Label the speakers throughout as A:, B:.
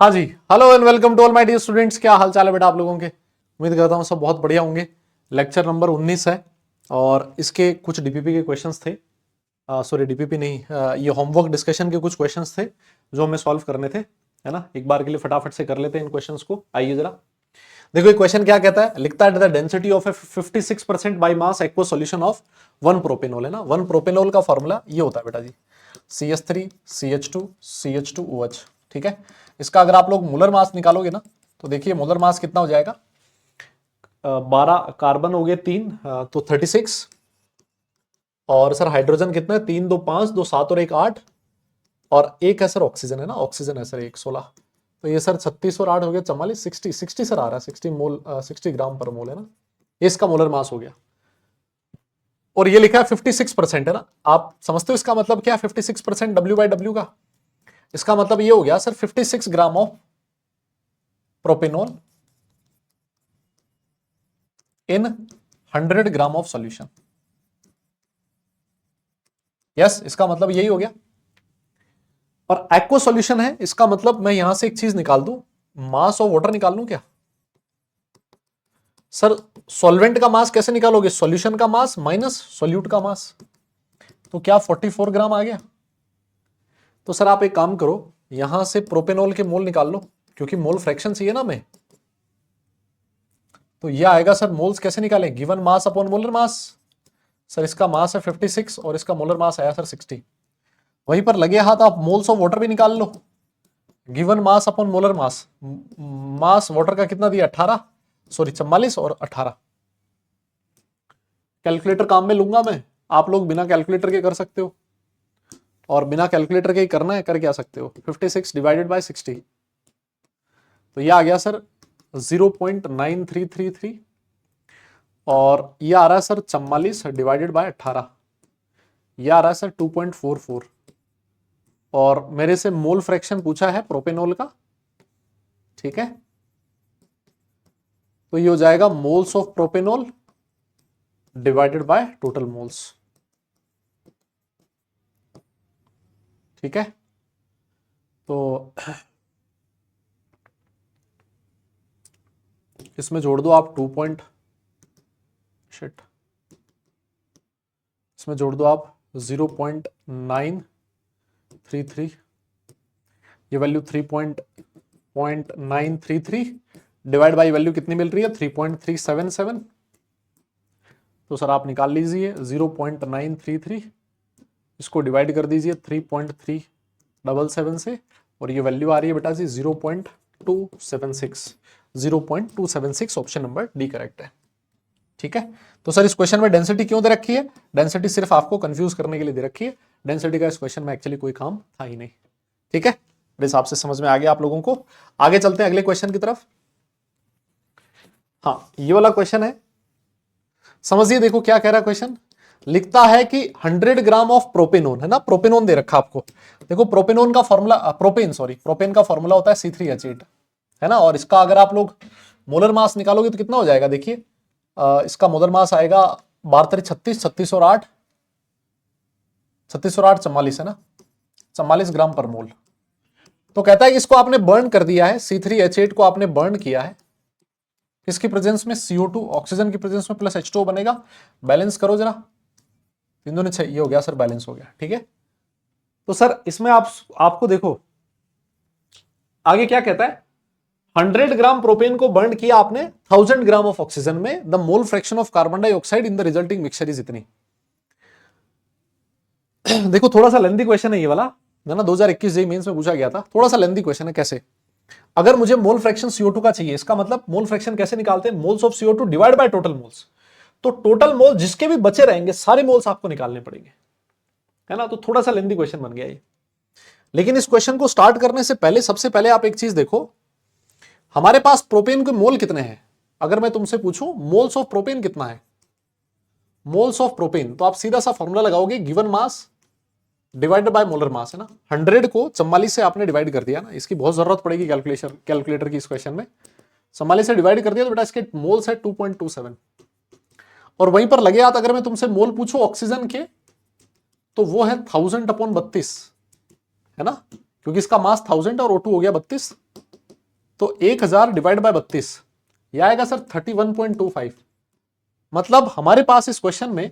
A: हाँ जी, hello and welcome to all my dear students. क्या हाल चाल है बेटा आप लोगों के। उम्मीद करता हूँ सब बहुत बढ़िया होंगे। लेक्चर नंबर 19 है और इसके कुछ डीपीपी के क्वेश्चंस थे। सॉरी डीपीपी नहीं, ये होमवर्क डिस्कशन के कुछ क्वेश्चंस थे जो हमें सॉल्व करने थे, है ना। एक बार के लिए फटाफट से कर लेते हैं इन क्वेश्चंस को। आइए जरा देखो ये क्वेश्चन क्या कहता है। लिखता है the density of A 56% by mass aqueous solution of 1 propanol, है ना। 1 प्रोपेनॉल का फॉर्मूला ये होता है बेटा जी, CH3 CH2 CH2OH। ठीक है, इसका अगर आप लोग मोलर मास निकालोगे ना तो देखिए मोलर मास कितना हो जाएगा। 12 कार्बन हो गए 3, तो 36। और सर हाइड्रोजन कितना है, 3 2 5 2 7 और 1 8। और एक है सर ऑक्सीजन, है ना। ऑक्सीजन है सर 1 16। तो ये सर 36 और 8 हो गया 44, 60 सर आ रहा है 60 मोल, 60 ग्राम पर मोल, है ना। ये इसका मोलर मास हो गया। और ये लिखा है 56%, है ना। आप समझते हो इसका मतलब क्या है 56% W/W का। इसका मतलब ये हो गया sir 56 gram of propanol in 100 gram of solution. Yes, इसका मतलब यही हो गया। और एक्वा सॉल्यूशन है, इसका मतलब मैं यहां से एक चीज निकाल दूं, मास ऑफ वाटर निकाल लूं क्या। सर सॉल्वेंट का मास कैसे निकालोगे, सॉल्यूशन का मास माइनस सॉल्यूट का मास। तो क्या 44 ग्राम आ गया। तो सर आप एक काम करो, यहां से प्रोपेनॉल के मोल निकाल लो, क्योंकि मोल फ्रैक्शन चाहिए ना हमें। तो ये आएगा सर, मोल्स कैसे निकालें, गिवन मास अपॉन मोलर मास। सर इसका मास है 56 और इसका मोलर मास आया सर 60। वहीं पर लगे हाथ आप मोल्स ऑफ वाटर भी निकाल लो, given mass upon molar mass. Mass water का कितना दिया 18, सॉरी 44 और 18। कैलकुलेटर काम में लूंगा मैं, आप लोग बिना कैलकुलेटर के कर सकते हो, और बिना कैलकुलेटर के ही करना है, कर क्या सकते हो। 56 डिवाइडेड बाय 60, तो ये आ गया सर 0.9333। और ये आ रहा है सर 44 डिवाइडेड बाय 18, ये आ रहा है सर 2.44। और मेरे से मोल फ्रैक्शन पूछा है प्रोपेनॉल का, ठीक है। तो ये हो जाएगा moles of propanol divided by total moles, ठीक है। तो इसमें जोड़ दो आप 2 पॉइंट, शिट, इसमें जोड़ दो आप 0.933, ये वैल्यू 3.933 डिवाइड बाई वैल्यू कितनी मिल रही है 3.377। तो सर आप निकाल लीजिए 0.933, इसको डिवाइड कर दीजिए 3.377 से, और ये वैल्यू आ रही है बेटा जी 0.276। 0.276 ऑप्शन नंबर डी करेक्ट है, ठीक है। तो सर इस क्वेश्चन में डेंसिटी क्यों दे रखी है, डेंसिटी सिर्फ आपको कंफ्यूज करने के लिए दे रखी है। डेंसिटी का इस क्वेश्चन में एक्चुअली कोई काम था ही नहीं, ठीक है। मेरे हिसाब से समझ में आ गया आप लोगों को। आगे चलते हैं अगले क्वेश्चन की तरफ। हाँ ये वाला क्वेश्चन है, समझिए। देखो क्या कह रहा है क्वेश्चन, लिखता है कि 100 ग्राम ऑफ प्रोपेनोन, है ना। प्रोपेनोन दे रखा आपको। देखो प्रोपेनोन का फॉर्मूला, प्रोपेन का फॉर्मूला होता है C3H8, है ना। और इसका अगर आप लोग मोलर मास निकालोगे तो कितना हो जाएगा, देखिए इसका मोलर मास आएगा 12 36, 36 और 8, 36 और 8 44, है ना, 44 ग्राम पर मोल। तो कहता है कि इसको आपने बर्न कर दिया है, C3H8 को आपने बर्न किया है किसकी प्रेजेंस में, CO2 ऑक्सीजन की प्रेजेंस में, प्लस H2O बनेगा। बैलेंस करो जरा, 3 दूनी 6, ये हो गया सर, बैलेंस हो गया, ठीक है। तो सर इसमें आपको देखो आगे क्या कहता है, 100 ग्राम प्रोपेन को बर्न किया आपने 1000 ग्राम ऑफ ऑक्सीजन में, the mole fraction of carbon dioxide in the resulting mixture is इतनी। देखो थोड़ा सा लेंथी क्वेश्चन है ये वाला, है ना, 2021 जेईई मेंस में पूछा गया था। थोड़ा सा लेंथी क्वेश्चन है। कैसे, अगर मुझे मोल फ्रैक्शन CO2 का चाहिए, इसका मतलब मोल फ्रैक्शन कैसे निकालते हैं, moles of CO2 divide by total moles. तो टोटल मोल जिसके भी बचे रहेंगे सारे मोल्स आपको निकालने पड़ेंगे, है ना। तो थोड़ा सा लेंथी क्वेश्चन बन गया ये। लेकिन इस क्वेश्चन को स्टार्ट करने से पहले सबसे पहले आप एक चीज देखो, हमारे पास प्रोपेन के मोल कितने हैं। अगर मैं तुमसे पूछूं मोल्स ऑफ प्रोपेन कितना है, मोल्स ऑफ प्रोपेन, तो आप सीधा सा फॉर्मूला लगाओगे, given mass divided by molar मास, है ना। 100 को 44 से आपने डिवाइड कर दिया ना, इसकी बहुत जरूरत पड़ेगी कैलकुलेटर की इस क्वेश्चन में। 44 से डिवाइड कर दिया तो बेटा इसके मोल्स है 2.27। और वहीं पर लगे हाथ अगर मैं तुमसे मोल पूछूं ऑक्सीजन के, तो वो है 1000/32, है ना, क्योंकि इसका मास 1000 और O2 हो गया 32। तो 1000 डिवाइड बाय 32 यह आएगा सर 31.25। मतलब हमारे पास इस क्वेश्चन में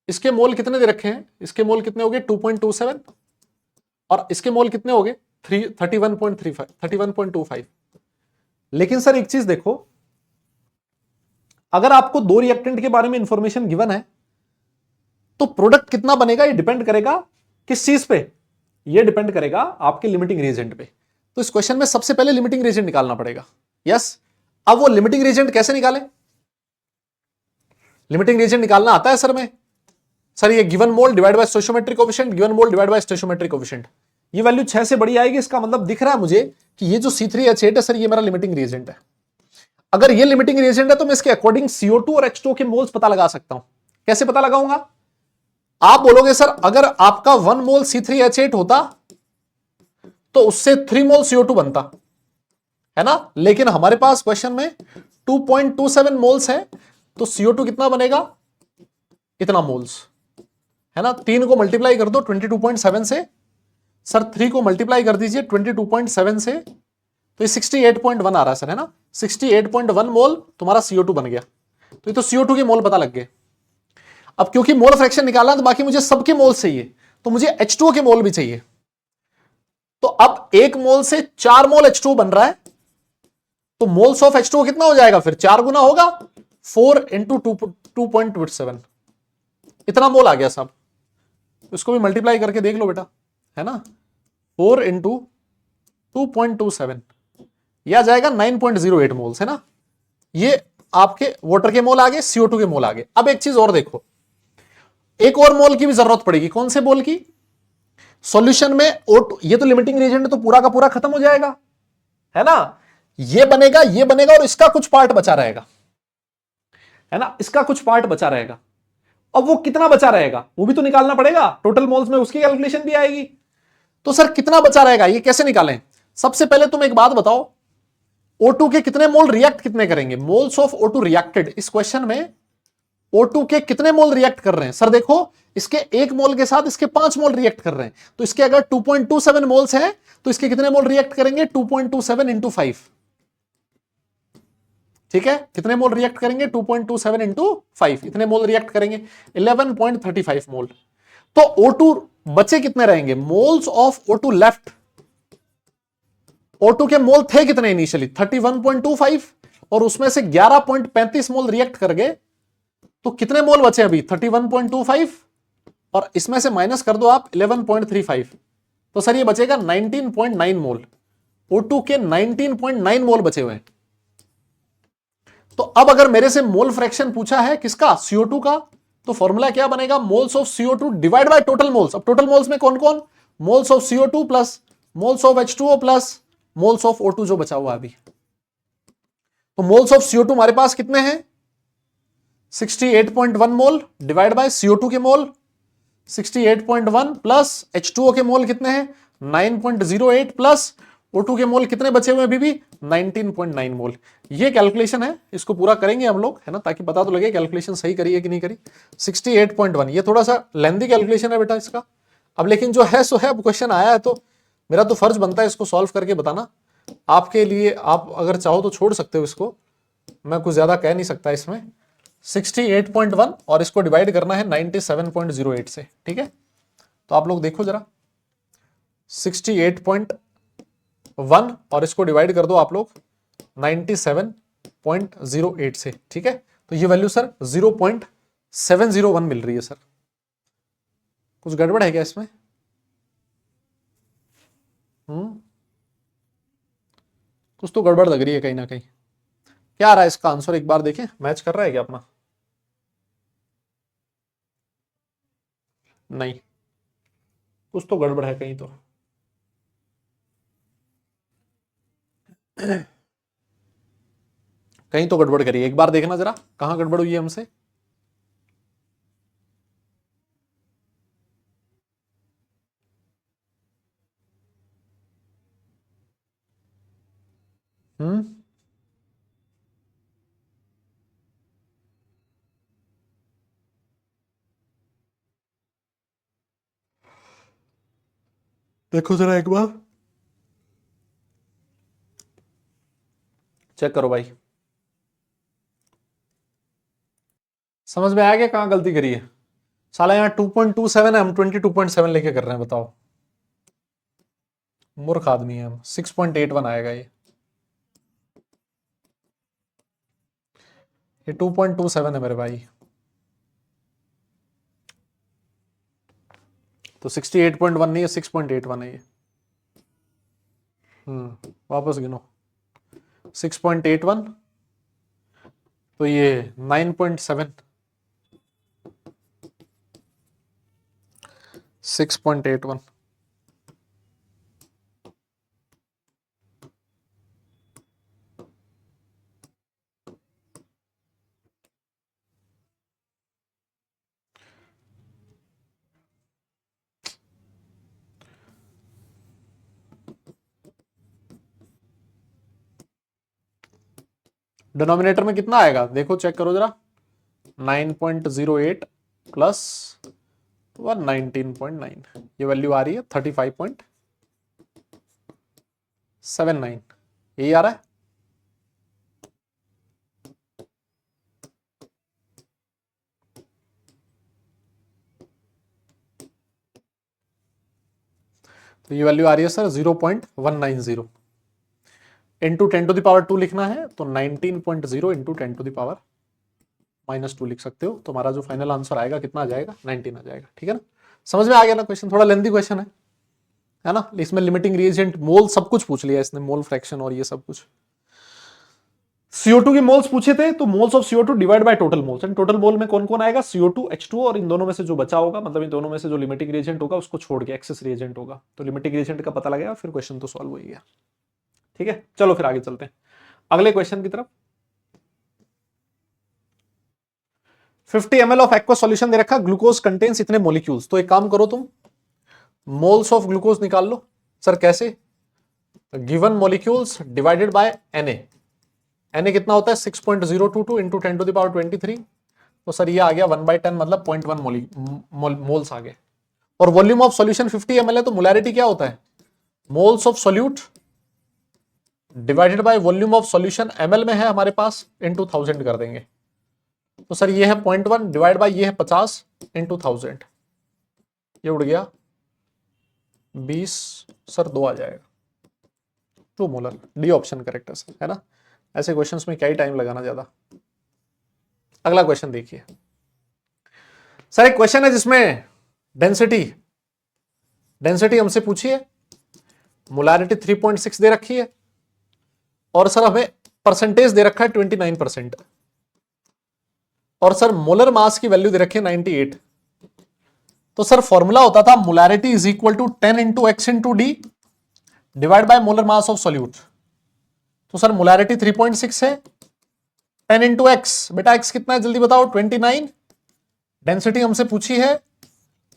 A: इसके मोल कितने दे रखे हैं, इसके मोल कितने हो गए 2.27 और इसके मोल कितने हो गए 31.25। लेकिन सर एक चीज देखो, अगर आपको दो रिएक्टेंट के बारे में इंफॉर्मेशन गिवन है तो प्रोडक्ट कितना बनेगा ये डिपेंड करेगा किस चीज पे, ये डिपेंड करेगा आपके लिमिटिंग रिएजेंट पे। तो इस क्वेश्चन में सबसे पहले लिमिटिंग रिएजेंट निकालना पड़ेगा। यस, अब वो लिमिटिंग रिएजेंट कैसे निकालें? लिमिटिंग रिएजेंट निकालना आता है सर में? सर ये given mole divide by stoichiometric coefficient, given mole divide by stoichiometric coefficient, ये वैल्यू 6 से बड़ी आएगी, इसका मतलब दिख रहा है मुझे कि ये जो C3H8 है सर ये मेरा लिमिटिंग रिएजेंट है। अगर ये लिमिटिंग रिएजेंट है तो मैं इसके अकॉर्डिंग CO2 और H2O के मोल्स पता लगा सकता हूं। कैसे पता लगाऊंगा? आप बोलोगे सर अगर आपका 1 मोल C3H8 होता तो उससे 3 मोल CO2 बनता है ना, लेकिन हमारे पास क्वेश्चन में 2.27 मोल्स है तो CO2 कितना बनेगा, इतना मोल्स है ना। 3 को मल्टीप्लाई कर दो 22.7 से, सर 3 को मल्टीप्लाई कर दीजिए 22.7 से, तो ये 68.1 आ रहा है सर, है ना। 68.1 मोल तुम्हारा CO2 बन गया। तो ये तो CO2 के मोल पता लग गए। अब क्योंकि मोल फ्रैक्शन निकालना तो बाकी मुझे सबके मोल चाहिए, तो मुझे H2O के मोल भी चाहिए। तो अब 1 मोल से 4 मोल H2O बन रहा है, तो मोल्स ऑफ H2O कितना हो जाएगा फिर 4 गुना होगा, 4 इंटू 2.27, इतना मोल आ गया साहब। इसको भी मल्टीप्लाई करके देख लो बेटा, है ना। 4 इंटू 2.27 यह आ जाएगा 9.08 मोल्स, है ना। ये आपके वाटर के मोल आ गए, CO2 के मोल आ गए। अब एक चीज और देखो, एक और मोल की भी जरूरत पड़ेगी। कौन से मोल की? सॉल्यूशन में O2, ये तो लिमिटिंग रिएजेंट तो पूरा का पूरा खत्म हो जाएगा, है ना। ये बनेगा और इसका कुछ पार्ट बचा रहेगा, है ना, इसका कुछ पार्ट बचा रहेगा। अब वो कितना बचा रहेगा वो भी तो निकालना पड़ेगा, टोटल मोल्स में उसकी कैलकुलेशन भी आएगी। तो सर कितना बचा रहेगा ये कैसे निकालें? सबसे पहले तुम एक बात बताओ, O2 के कितने मोल रिएक्ट कितने करेंगे, मोल्स ऑफ O2 रिएक्टेड। इस क्वेश्चन में O2 के कितने मोल रिएक्ट कर रहे हैं? सर देखो, इसके 1 मोल के साथ इसके 5 मोल रिएक्ट कर रहे हैं, तो इसके अगर 2.27 मोल्स हैं तो इसके कितने मोल रिएक्ट करेंगे 2.27 इंटू 5। ठीक है, कितने मोल रिएक्ट करेंगे 2.27 इंटू 5, इतने मोल रिएक्ट करेंगे 11.35 मोल। तो O2 बचे कितने रहेंगे, moles of O2 left. O2 के मोल थे कितने इनिशियली 31.25 और उसमें से 11.35 मोल रिएक्ट कर गए, तो कितने मोल बचे अभी 31.25 और इसमें से माइनस कर दो आप 11.35, तो सर ये बचेगा 19.9 मोल। O2 के 19.9 मोल बचे हुए हैं। तो अब अगर मेरे से मोल फ्रैक्शन पूछा है किसका, CO2 का, तो फॉर्मूला क्या बनेगा, moles of CO2 divide by total moles. अब टोटल मोल्स में कौन कौन, moles of CO2 plus moles of H2O plus moles of O2 जो बचा हुआ अभी। तो मोल्स ऑफ CO2 हमारे पास कितने हैं 68.1 मोल डिवाइड बाय CO2 के मोल 68.1 प्लस H2O के मोल कितने हैं 9.08 प्लस O2 के मोल कितने बचे हुए अभी भी 19.9 मोल। ये कैलकुलेशन है, इसको पूरा करेंगे हम लोग, है ना, ताकि पता तो लगे कैलकुलेशन सही करी है कि नहीं करी। 68.1 ये थोड़ा सा लेंथी कैलकुलेशन है बेटा इसका। अब लेकिन जो है सो है, अब क्वेश्चन आया है तो मेरा तो फर्ज बनता है इसको सॉल्व करके बताना। आपके लिए आप अगर चाहो तो छोड़ सकते हो इसको, मैं कुछ ज्यादा कह नहीं सकता इसमें। 68.1 और इसको डिवाइड करना है 97.08 से, ठीक है। तो आप लोग देखो जरा 68.1 और इसको डिवाइड कर दो आप लोग 97.08 से, ठीक है। तो ये वैल्यू सर 0.701 मिल रही है सर। कुछ गड़बड़ है क्या इसमें? कुछ तो गड़बड़ लग रही है कहीं ना कहीं। क्या आ रहा है इसका आंसर, एक बार देखें, मैच कर रहा है क्या अपना? नहीं, कुछ तो गड़बड़ है कहीं तो। कहीं तो गड़बड़ करी, एक बार देखना जरा कहां गड़बड़ हुई है हमसे। देखो जरा एक बार। चेक करो भाई, समझ में आ गया कहां गलती करी है? साला यहाँ 2.27 है, हम 22.7 लेके कर रहे हैं, बताओ। मूर्ख आदमी है हम। 6.81 आएगा ये 2.27 है मेरे भाई। तो 68.1 नहीं है, 6.81 है ये। वापस गिनो। 6.81 तो ये 9.7, 6.81। डिनोमिनेटर में कितना आएगा देखो, चेक करो जरा। 9.08 प्लस 119.9, ये वैल्यू आ रही है 35.79, यही आ रहा है। तो ये वैल्यू आ रही है सर 0.190 इंटू 10⁻² लिखना है तो 19.0 इंटू 10⁻² -2 लिख सकते हो। तो हमारा जो फाइनल आंसर आएगा कितना आ जाएगा? 19 आ जाएगा। ठीक है ना, समझ में आ गया ना? क्वेश्चन थोड़ा लेंथी क्वेश्चन है ना। इसमें लिमिटिंग रिएजेंट, मोल सब कुछ पूछ लिया इसने, मोल फ्रैक्शन और ये सब कुछ। CO2 के मोल्स पूछे थे, तो moles of CO2 divide by total moles, and total mole में कौन कौन आएगा? CO2, H2O, और इन दोनों में से जो बचा होगा, मतलब इन दोनों में से जो लिमिटिंग रिएजेंट होगा उसको छोड़ के एक्सेस रिएजेंट होगा। तो लिमिटिंग रिएजेंट का पता लगा, फिर क्वेश्चन तो सॉल्व हो गया। ठीक है, चलो फिर आगे चलते हैं अगले क्वेश्चन की तरफ। 50 ml ऑफ एक्वा सॉल्यूशन दे रखा, ग्लूकोज कंटेन्स इतने मोलिक्यूल्स। तो एक काम करो तुम, मोल्स ऑफ ग्लूकोज निकाल लो। सर कैसे? Given molecules divided by Na। Na कितना होता है? 6.022 इंटू 10⁻23। तो सर ये आ गया 1/10, मतलब 0.1 मोल्स आ गए। और वॉल्यूम ऑफ सॉल्यूशन 50 ml है, तो मोलैरिटी क्या होता है? Moles of solute divided by volume of solution, ml में है हमारे पास, इंटू 1000 कर देंगे। तो सर ये है 0.1 डिवाइड बाय ये है 50 इंटू 1000, ये उड़ गया 20, सर 2 आ जाएगा, 2 मोलर। डी ऑप्शन करेक्ट है सर, है ना। ऐसे क्वेश्चंस में क्या ही टाइम लगाना ज्यादा। अगला क्वेश्चन देखिए सर, एक क्वेश्चन है जिसमें डेंसिटी हमसे पूछी है, मोलैरिटी 3.6 दे रखी है, और सर हमें परसेंटेज दे रखा है 29%, और सर मोलर मास की वैल्यू दे रखी है 98। तो सर फॉर्मूला होता था molarity is equal to 10 into x into d divide by molar mass of solute. तो सर मोलैरिटी 3.6 है, 10 इंटू एक्स, बेटा एक्स कितना है जल्दी बताओ? 29। डेंसिटी हमसे पूछी है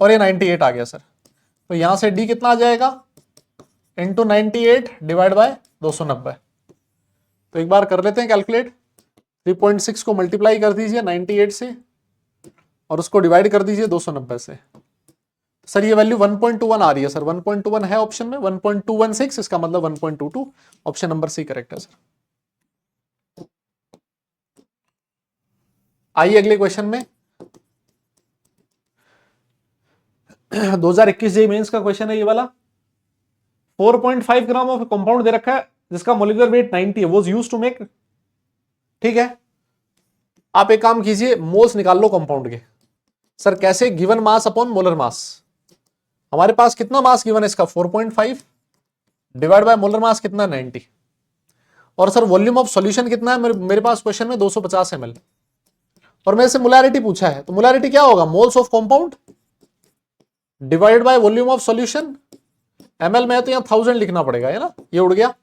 A: और ये 98 आ गया सर। तो यहां से डी कितना आ जाएगा? Into 98 divide by 290। तो एक बार कर लेते हैं कैलकुलेट। 3.6 को मल्टीप्लाई कर दीजिए 98 से और उसको डिवाइड कर दीजिए 290 से। सर ये वैल्यू 1.21 आ रही है सर, 1.21 है ऑप्शन में, 1.216, इसका मतलब 1.22। ऑप्शन नंबर सी करेक्ट है सर। आइए अगले क्वेश्चन में 2021 जेईई मेंस का क्वेश्चन है ये वाला। 4.5 ग्राम ऑफ कंपाउंड दे रखा है जिसका मोलिकुलर वेट 90 है, वाज यूज्ड टू मेक। ठीक है, आप एक काम कीजिए, मोल्स निकाल लो कंपाउंड के। सर कैसे? गिवन मास अपॉन मोलर मास। हमारे पास कितना मास गिवन है इसका? 4.5 डिवाइड बाय मोलर मास कितना? 90। और सर वॉल्यूम ऑफ सॉल्यूशन कितना है मेरे पास क्वेश्चन में? 250 ml। और मेरे से मोलैरिटी पूछा है, तो मोलैरिटी क्या होगा? Moles of compound divide by volume of solution, ml में है तो यहां 1000 लिखना पड़ेगा, है ना। ये उड़ गया,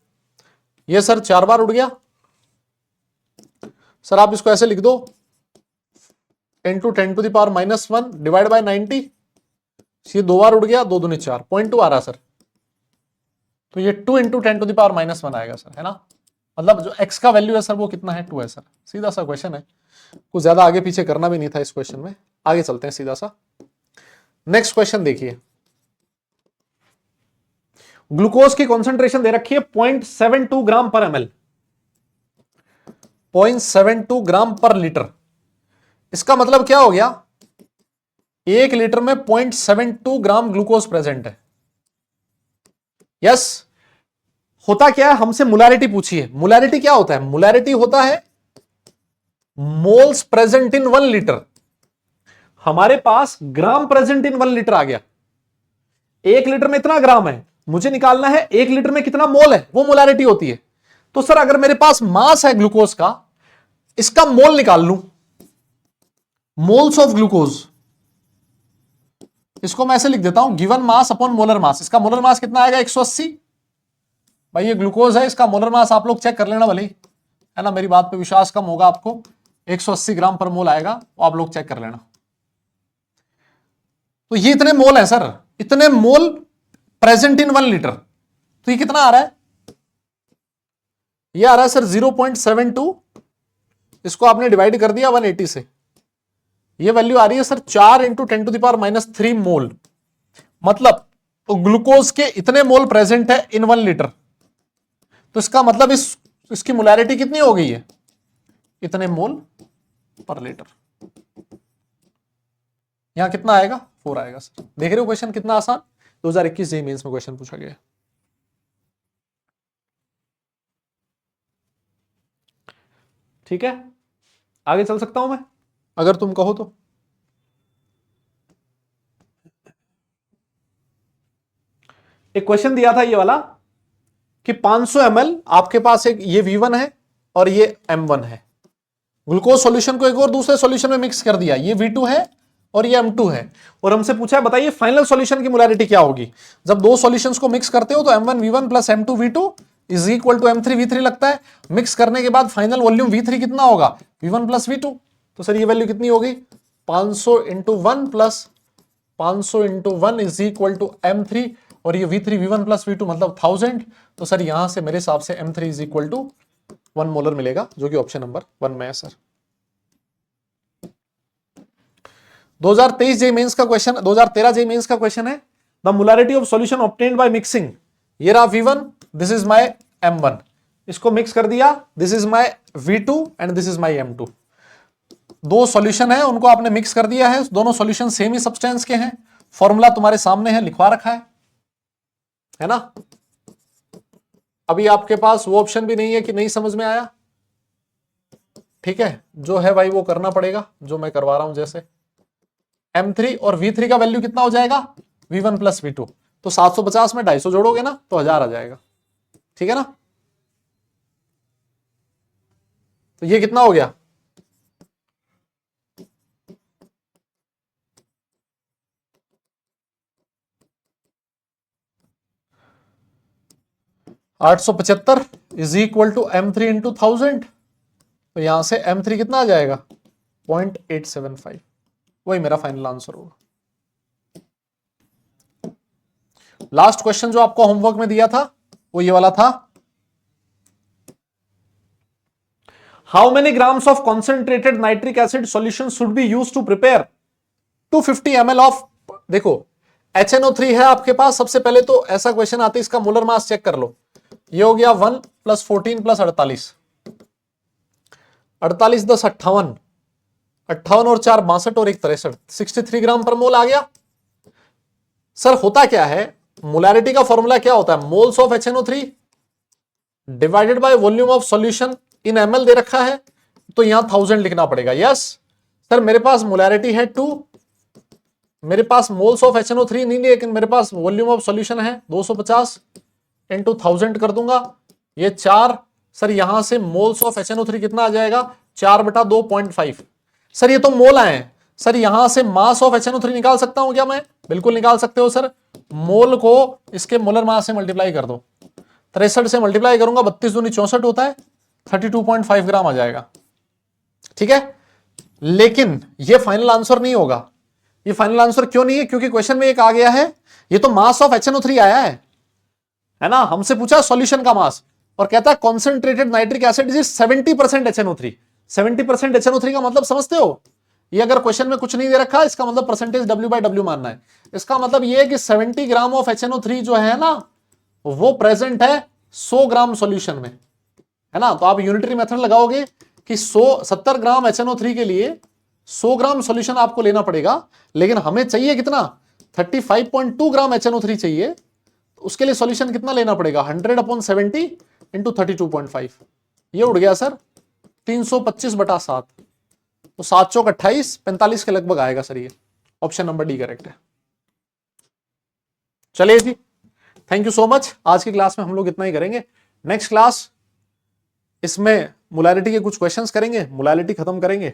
A: ये सर 4 बार उड़ गया। सर आप इसको ऐसे लिख दो, इंटू 10⁻⁻1 डिवाइड बाय 90। ये 2 बार उड़ गया, 2 दूनी 4, 0.2 आ रहा सर। तो ये 2 इंटू 10⁻⁻1 आएगा सर, है ना। मतलब जो x का वैल्यू है सर वो कितना है? 2 है सर। सीधा सा क्वेश्चन है, कुछ ज्यादा आगे पीछे करना भी नहीं था इस क्वेश्चन में। आगे चलते हैं सीधा सा। नेक्स्ट क्वेश्चन देखिए, ग्लूकोज की कॉन्सेंट्रेशन दे रखी है 0.72 ग्राम पर ml। 0.72 ग्राम पर लीटर। इसका मतलब क्या हो गया, 1 लीटर में 0.72 ग्राम ग्लूकोज प्रेजेंट है। यस, होता क्या है, हमसे मोलैरिटी पूछी है। मोलैरिटी क्या होता है, मोलैरिटी होता है मोल्स प्रेजेंट इन 1 लीटर। हमारे पास ग्राम प्रेजेंट इन 1 लीटर आ गया। 1 लीटर में इतना ग्राम है, मुझे निकालना है 1 लीटर में कितना मोल है, वो मोलैरिटी होती है। तो सर अगर मेरे पास मास है ग्लूकोज का, इसका मोल निकाल लूं, मोल्स ऑफ ग्लूकोज, इसको मैं ऐसे लिख देता हूं, गिवन मास अपॉन मोलर मास। इसका मोलर मास कितना आएगा, 180। भाई ये ग्लूकोज है, इसका मोलर मास आप लोग चेक कर लेना भले ही, है ना, मेरी बात पे विश्वास कम होगा आपको, 180 ग्राम पर मोल आएगा, वो आप लोग चेक कर लेना। तो ये इतने मोल है सर, इतने मोल प्रेजेंट इन 1 लीटर। तो ये कितना आ रहा है, ये आ रहा है सर 0.72, इसको आपने डिवाइड कर दिया 180 से, ये वैल्यू आ रही है सर 4 इंटू 10⁻³ मोल। मतलब ग्लूकोज के इतने मोल प्रेजेंट है इन 1 लीटर। तो इसका मतलब इसकी मोलैरिटी कितनी हो गई है, इतने मोल पर लीटर। यहां कितना आएगा, 4 आएगा सर। देख रहे हो क्वेश्चन कितना आसान, 2021 जेईई मेंस में क्वेश्चन पूछा गया है। ठीक है, आगे चल सकता हूं मैं अगर तुम कहो तो। एक क्वेश्चन दिया था ये वाला कि 500 ml आपके पास एक ये V1 है और ये M1 है। ग्लूकोज सॉल्यूशन को एक और दूसरे सॉल्यूशन में मिक्स कर दिया, ये V2 है और ये M2 है, और हमसे पूछा है बताइए फाइनल सॉल्यूशन की मोलैरिटी क्या होगी। जब दो सॉल्यूशंस को मिक्स करते हो तो M1V1 plus M2V2 is equal to M3V3 लगता है। मिक्स करने के बाद फाइनल वॉल्यूम V3 कितना होगा, V1 प्लस V2। तो सर ये वैल्यू कितनी होगी, 500 into 1 plus 500 into 1 is equal to M3, और ये V3 V1 प्लस V2 मतलब 1000। तो सर यहां से मेरे हिसाब से M3 is equal to 1 molar मिलेगा, जो कि ऑप्शन नंबर 1 में है सर। 2023 जेईई मेंस का क्वेश्चन, 2013 जेईई मेंस का क्वेश्चन है, the molarity of solution obtained by mixing. ये रहा V1, this is my M1, इसको मिक्स कर दिया, this is my V2 and this is my M2। दो सॉल्यूशन है, उनको आपने मिक्स कर दिया है, दोनों सॉल्यूशन सेम ही सब्सटेंस के हैं। फॉर्मूला तुम्हारे सामने है, लिखवा रखा है ना। अभी आपके पास वो ऑप्शन भी नहीं है कि नहीं समझ में आया, ठीक है, जो है भाई वो करना पड़ेगा, जो मैं करवा रहा हूं। जैसे M3 और V3 का वैल्यू कितना हो जाएगा, V1 प्लस V2। तो 750 में 250 जोड़ोगे ना तो 1000 आ जाएगा, ठीक है ना। तो ये कितना हो गया, 875 is equal to M3 into 1000। तो यहां से M3 कितना आ जाएगा, 0.875, वही मेरा फाइनल आंसर होगा। लास्ट क्वेश्चन जो आपको होमवर्क में दिया था वो ये वाला था, how many grams of concentrated nitric acid solution should be used to prepare 250 ml ऑफ। देखो HNO3 है आपके पास, सबसे पहले तो ऐसा क्वेश्चन आते इसका मोलर मास चेक कर लो। ये हो गया 1 प्लस 14 प्लस 48, 48 10 58, 58 और 4 62 और 1 63, 63 ग्राम पर मोल आ गया। सर होता क्या है, मोलैरिटी का फॉर्मूला क्या होता है, moles of HNO3 divided by volume of solution in ml दे रखा है, तो यहां 1000 लिखना पड़ेगा। यस सर, मेरे पास मोलैरिटी है 2, मेरे पास मोल्स ऑफ HNO3 नहीं, लेकिन मेरे पास वॉल्यूम ऑफ सॉल्यूशन है 250 इंटू 1000 कर दूंगा, ये 4। सर यहां से मोल्स ऑफ HNO3 कितना आ जाएगा, 4/2.5। सर ये तो मोल आए हैं, सर यहां से मास ऑफ HNO3 निकाल सकता हूं क्या मैं, बिल्कुल निकाल सकते हो सर। मोल को इसके मोलर मास से मल्टीप्लाई कर दो, 63 से मल्टीप्लाई करूंगा, 32 दूनी 64 होता है, 32.5 ग्राम आ जाएगा, ठीक है। लेकिन ये फाइनल आंसर नहीं होगा। ये फाइनल आंसर क्यों नहीं है, क्योंकि क्वेश्चन में एक आ गया है, ये तो मास ऑफ HNO3 आया है ना, हमसे पूछा सॉल्यूशन का मास, और कहता है concentrated nitric acid is 70% HNO3। 70% HNO3 का मतलब समझते हो, ये अगर क्वेश्चन में कुछ नहीं दे रखा, इसका मतलब परसेंटेज W/W मानना है। इसका मतलब ये है कि 70 ग्राम ऑफ HNO3 जो है ना, वो प्रेजेंट है 100 ग्राम सॉल्यूशन में, है ना। तो आप यूनिटरी मेथड लगाओगे, कि 70 ग्राम HNO3 के लिए 100 ग्राम सॉल्यूशन आपको लेना पड़ेगा, लेकिन हमें चाहिए कितना, 35.2 ग्राम HNO3 चाहिए। उसके लिए सॉल्यूशन कितना लेना पड़ेगा, 100/70 इंटू 32.5। ये उड़ गया सर 325/7, तो 7 चौक 28, 45 के लगभग आएगा सर। ये ऑप्शन नंबर डी करेक्ट है। चलिए जी, थैंक यू सो मच। आज की क्लास में हम लोग इतना ही करेंगे। नेक्स्ट क्लास इसमें मोलैरिटी के कुछ क्वेश्चंस करेंगे, मोलैरिटी खत्म करेंगे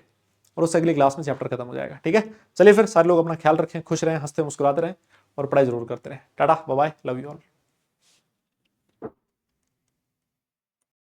A: और उससे अगली क्लास में चैप्टर खत्म हो जाएगा। ठीक है, चलिए फिर सारे लोग अपना ख्याल रखें, खुश रहें, हंसते मुस्कुराते रहें और पढ़ाई जरूर करते रहें। Tata bye bye, love you all.